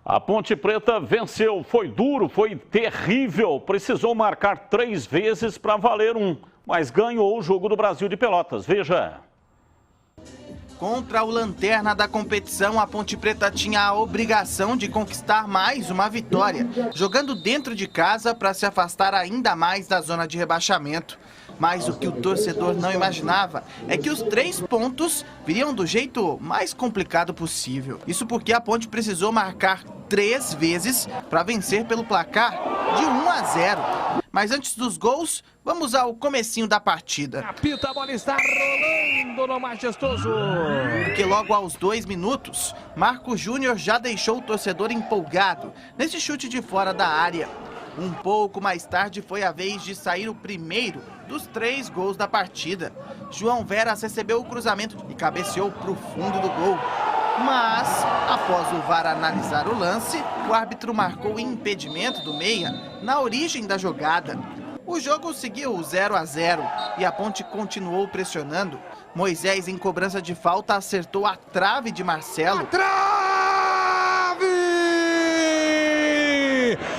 A Ponte Preta venceu, foi duro, foi terrível, precisou marcar 3 vezes para valer 1, mas ganhou o Jogo do Brasil de Pelotas. Veja. Contra o lanterna da competição, a Ponte Preta tinha a obrigação de conquistar mais uma vitória, jogando dentro de casa para se afastar ainda mais da zona de rebaixamento. Mas o que o torcedor não imaginava é que os 3 pontos viriam do jeito mais complicado possível. Isso porque a Ponte precisou marcar 3 vezes para vencer pelo placar de 1-0. Mas antes dos gols, vamos ao comecinho da partida. Apita, a bola está rolando no Majestoso. Porque logo aos 2 minutos, Marco Júnior já deixou o torcedor empolgado nesse chute de fora da área. Um pouco mais tarde foi a vez de sair o primeiro dos 3 gols da partida. João Veras recebeu o cruzamento e cabeceou para o fundo do gol. Mas, após o VAR analisar o lance, o árbitro marcou o impedimento do meia na origem da jogada. O jogo seguiu 0-0 e a Ponte continuou pressionando. Moisés, em cobrança de falta, acertou a trave de Marcelo.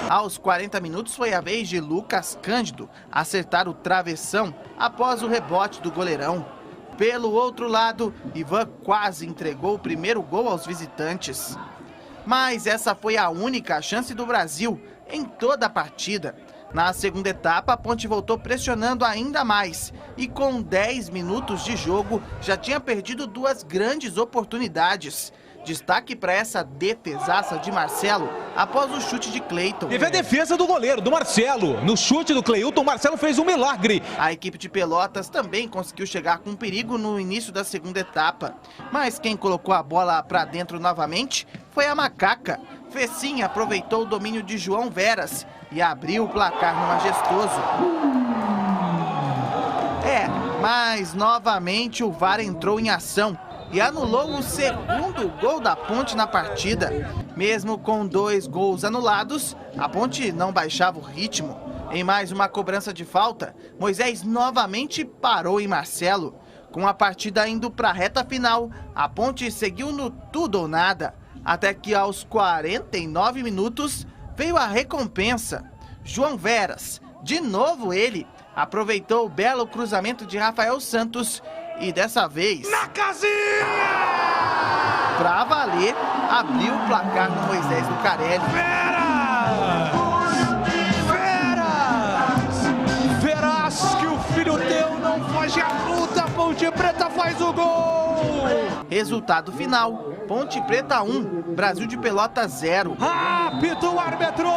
Aos 40 minutos foi a vez de Lucas Cândido acertar o travessão após o rebote do goleirão. Pelo outro lado, Ivan quase entregou o primeiro gol aos visitantes. Mas essa foi a única chance do Brasil em toda a partida. Na segunda etapa, a Ponte voltou pressionando ainda mais e com 10 minutos de jogo já tinha perdido 2 grandes oportunidades. Destaque para essa defesaça de Marcelo após o chute de Cleiton. Teve a defesa do goleiro, do Marcelo. No chute do Cleilton, o Marcelo fez um milagre. A equipe de Pelotas também conseguiu chegar com perigo no início da segunda etapa. Mas quem colocou a bola para dentro novamente foi a Macaca. Fecinha aproveitou o domínio de João Veras e abriu o placar no Majestoso. Mas novamente o VAR entrou em ação e anulou o segundo gol da Ponte na partida. Mesmo com 2 gols anulados, a Ponte não baixava o ritmo. Em mais uma cobrança de falta, Moisés novamente parou em Marcelo. Com a partida indo para a reta final, a Ponte seguiu no tudo ou nada. Até que aos 49 minutos veio a recompensa. João Veras, de novo ele, aproveitou o belo cruzamento de Rafael Santos e dessa vez, na casinha! Pra valer, abriu o placar no Moisés Lucarelli. Verás que o filho teu não foge à luta, Ponte Preta faz o gol! Resultado final, Ponte Preta 1, Brasil de Pelotas 0. Apita o árbitro!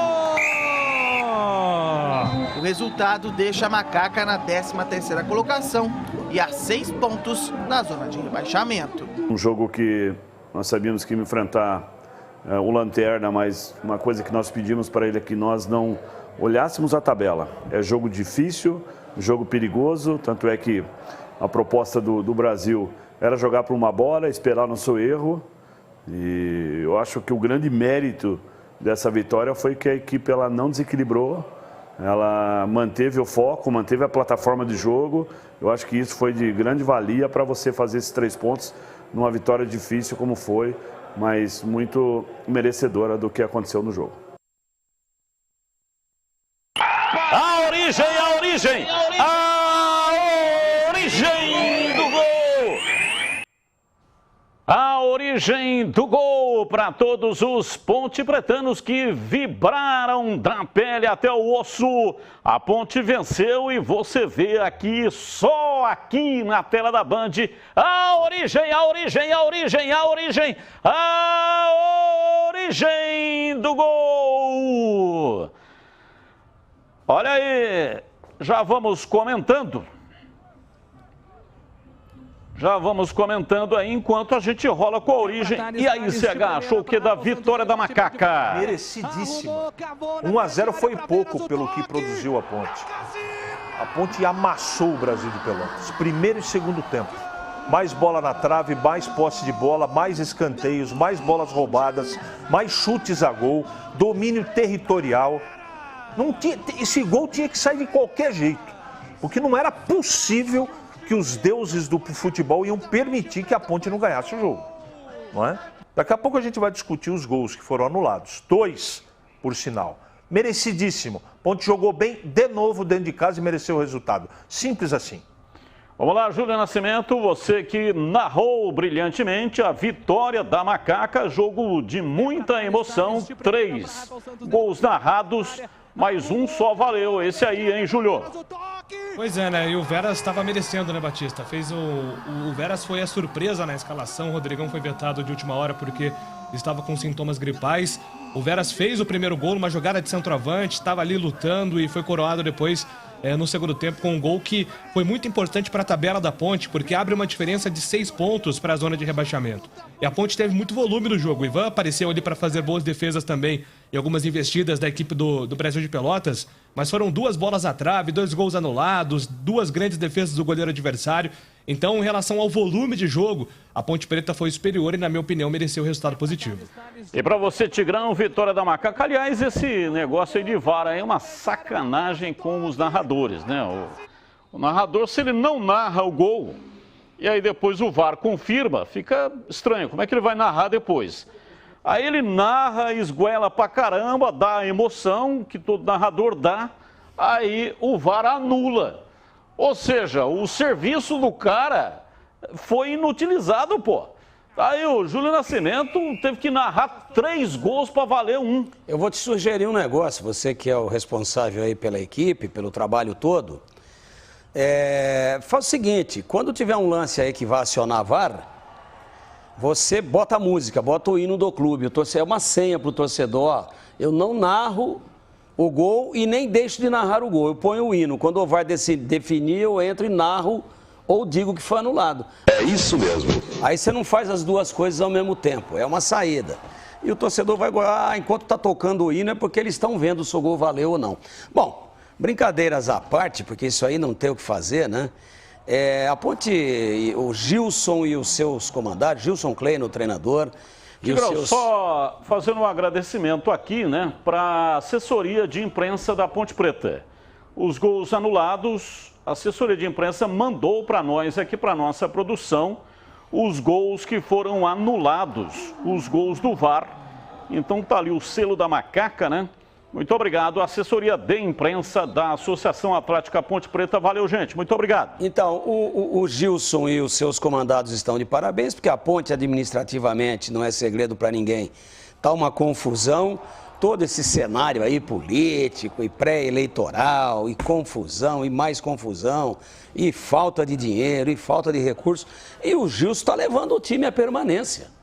O resultado deixa a Macaca na 13ª colocação e a 6 pontos na zona de rebaixamento. Um jogo que nós sabíamos que ia enfrentar o Lanterna, mas uma coisa que nós pedimos para ele é que nós não olhássemos a tabela. É jogo difícil, jogo perigoso, tanto é que a proposta do Brasil era jogar por uma bola, esperar no seu erro. E eu acho que o grande mérito dessa vitória foi que a equipe ela não desequilibrou. Ela manteve o foco, manteve a plataforma de jogo. Eu acho que isso foi de grande valia para você fazer esses 3 pontos numa vitória difícil como foi, mas muito merecedora do que aconteceu no jogo. A origem do gol! A origem do gol para todos os pontepretanos que vibraram da pele até o osso. A Ponte venceu e você vê aqui, só aqui na tela da Band, a origem do gol. Olha aí, já vamos comentando aí enquanto a gente rola com a origem. E aí, CH, achou o que da vitória da Macaca? Merecidíssima. 1-0 foi pouco pelo que produziu a Ponte. A Ponte amassou o Brasil de Pelotas. Primeiro e segundo tempo. Mais bola na trave, mais posse de bola, mais escanteios, mais bolas roubadas, mais chutes a gol, domínio territorial. Esse gol tinha que sair de qualquer jeito, porque não era possível que os deuses do futebol iam permitir que a Ponte não ganhasse o jogo, não é? Daqui a pouco a gente vai discutir os gols que foram anulados. 2, por sinal. Merecidíssimo. Ponte jogou bem de novo dentro de casa e mereceu o resultado. Simples assim. Vamos lá, Júlio Nascimento, você que narrou brilhantemente a vitória da Macaca, jogo de muita emoção, 3 gols narrados, mas um só valeu, esse aí, hein, Júlio? Pois é, né, e o Veras estava merecendo, né, Batista? O Veras foi a surpresa na escalação, o Rodrigão foi vetado de última hora porque estava com sintomas gripais. O Veras fez o primeiro gol, uma jogada de centroavante, estava ali lutando e foi coroado depois no segundo tempo com um gol que foi muito importante para a tabela da Ponte, porque abre uma diferença de 6 pontos para a zona de rebaixamento. E a Ponte teve muito volume no jogo. O Ivan apareceu ali para fazer boas defesas também e algumas investidas da equipe do Brasil de Pelotas, mas foram 2 bolas à trave, 2 gols anulados, 2 grandes defesas do goleiro adversário. Então, em relação ao volume de jogo, a Ponte Preta foi superior e, na minha opinião, mereceu o resultado positivo. E para você, Tigrão, vitória da Macaca. Aliás, esse negócio aí de VAR aí é uma sacanagem com os narradores, né? O narrador, se ele não narra o gol, e aí depois o VAR confirma, fica estranho. Como é que ele vai narrar depois? Aí ele narra, esguela pra caramba, dá a emoção que todo narrador dá, aí o VAR anula. Ou seja, o serviço do cara foi inutilizado, pô. Aí o Júlio Nascimento teve que narrar 3 gols para valer 1. Eu vou te sugerir um negócio, você que é o responsável aí pela equipe, pelo trabalho todo. Faz o seguinte, quando tiver um lance aí que vai acionar a VAR, você bota a música, bota o hino do clube. É uma senha para o torcedor. Eu não narro o gol e nem deixo de narrar o gol. Eu ponho o hino. Quando o VAR definir, eu entro e narro ou digo que foi anulado. É isso mesmo. Aí você não faz as duas coisas ao mesmo tempo. É uma saída. E o torcedor vai enquanto está tocando o hino é porque eles estão vendo se o gol valeu ou não. Bom, brincadeiras à parte, porque isso aí não tem o que fazer, né? A Ponte, o Gilson e os seus comandantes, Gilson Klein, o treinador... Tigrão, só fazendo um agradecimento aqui, né, para a assessoria de imprensa da Ponte Preta. Os gols anulados, a assessoria de imprensa mandou para nós aqui, para nossa produção, os gols que foram anulados, os gols do VAR. Então tá ali o selo da Macaca, né? Muito obrigado, assessoria de imprensa da Associação Atlética Ponte Preta. Valeu, gente. Muito obrigado. Então, o Gilson e os seus comandados estão de parabéns, porque a Ponte administrativamente, não é segredo para ninguém, está uma confusão. Todo esse cenário aí político e pré-eleitoral e confusão e mais confusão e falta de dinheiro e falta de recursos. E o Gilson está levando o time à permanência.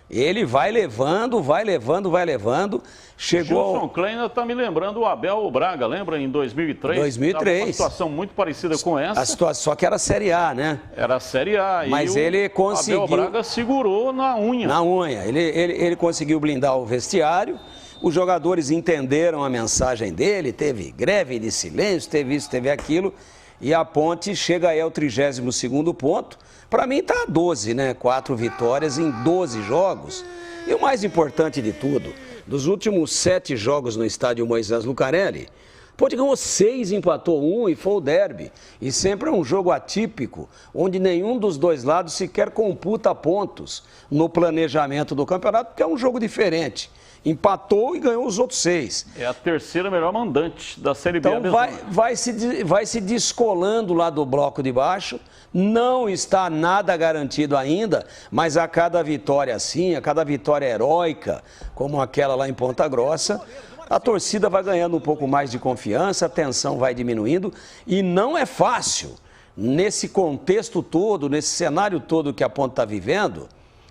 Ele vai levando, vai levando, vai levando. Chegou... Gilson Klein está me lembrando o Abel Braga, lembra? Em 2003. 2003. Uma situação muito parecida com essa. A situação, só que era a Série A, né? Era a Série A. Mas ele conseguiu... Abel Braga segurou na unha. Na unha. Ele conseguiu blindar o vestiário. Os jogadores entenderam a mensagem dele. Teve greve de silêncio, teve isso, teve aquilo. E a Ponte chega aí ao 32º ponto. Para mim está 12, né? 4 vitórias em 12 jogos. E o mais importante de tudo, dos últimos 7 jogos no estádio Moisés Lucarelli, a Ponte ganhou 6, empatou 1 e foi o derby. E sempre é um jogo atípico, onde nenhum dos dois lados sequer computa pontos no planejamento do campeonato, porque é um jogo diferente. Empatou e ganhou os outros 6. É a terceira melhor mandante da Série B. Então vai se descolando lá do bloco de baixo. Não está nada garantido ainda, mas a cada vitória assim, a cada vitória heróica, como aquela lá em Ponta Grossa, a torcida vai ganhando um pouco mais de confiança, a tensão vai diminuindo e não é fácil, nesse contexto todo, nesse cenário todo que a Ponte está vivendo,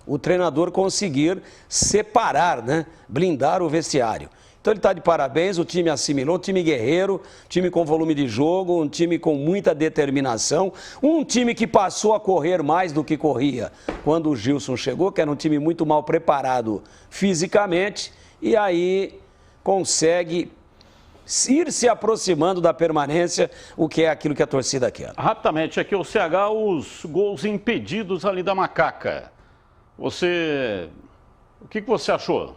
o treinador conseguir separar, né? Blindar o vestiário. Então ele está de parabéns, o time assimilou, um time guerreiro, time com volume de jogo, um time com muita determinação, um time que passou a correr mais do que corria quando o Gilson chegou, que era um time muito mal preparado fisicamente, e aí consegue ir se aproximando da permanência, o que é aquilo que a torcida quer. Rapidamente, aqui o CH, os gols impedidos ali da Macaca. O que você achou?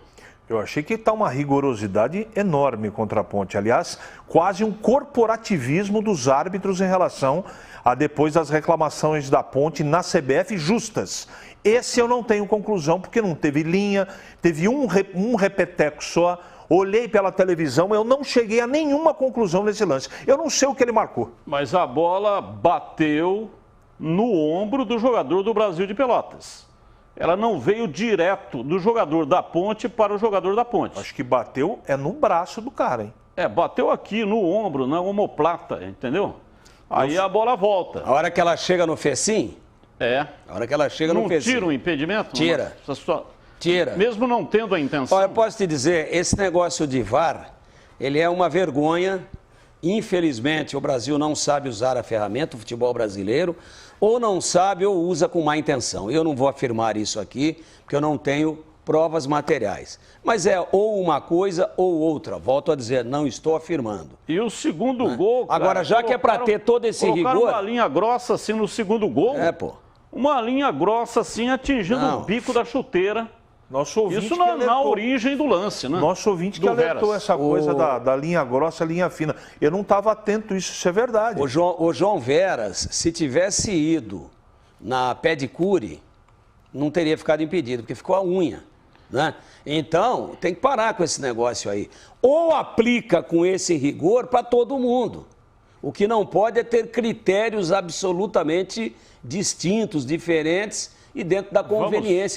Eu achei que está uma rigorosidade enorme contra a Ponte. Aliás, quase um corporativismo dos árbitros em relação a depois das reclamações da Ponte na CBF justas. Esse eu não tenho conclusão, porque não teve linha, teve um repeteco só. Olhei pela televisão, eu não cheguei a nenhuma conclusão nesse lance. Eu não sei o que ele marcou. Mas a bola bateu no ombro do jogador do Brasil de Pelotas. Ela não veio direto do jogador da Ponte para o jogador da Ponte. Acho que bateu no braço do cara, hein? Bateu aqui no ombro, na omoplata, entendeu? Aí a bola volta. A hora que ela chega no Fecim? A hora que ela chega no Fecim. Não tira o impedimento? Tira. Tira. Mesmo não tendo a intenção. Olha, eu posso te dizer, esse negócio de VAR, ele é uma vergonha. Infelizmente, o Brasil não sabe usar a ferramenta, o futebol brasileiro, ou não sabe ou usa com má intenção. Eu não vou afirmar isso aqui, porque eu não tenho provas materiais. Mas é ou uma coisa ou outra. Volto a dizer, não estou afirmando. E o segundo gol, cara, agora, já que é para ter todo esse rigor... uma linha grossa assim no segundo gol. Uma linha grossa assim atingindo o bico da chuteira. Nosso ouvinte isso na origem do lance, né? Nosso ouvinte que alertou essa coisa da linha grossa, linha fina. Eu não estava atento a isso, isso é verdade. O João Veras, se tivesse ido na pedicure, não teria ficado impedido, porque ficou a unha, né? Então, tem que parar com esse negócio aí. Ou aplica com esse rigor para todo mundo. O que não pode é ter critérios absolutamente distintos, diferentes e dentro da conveniência.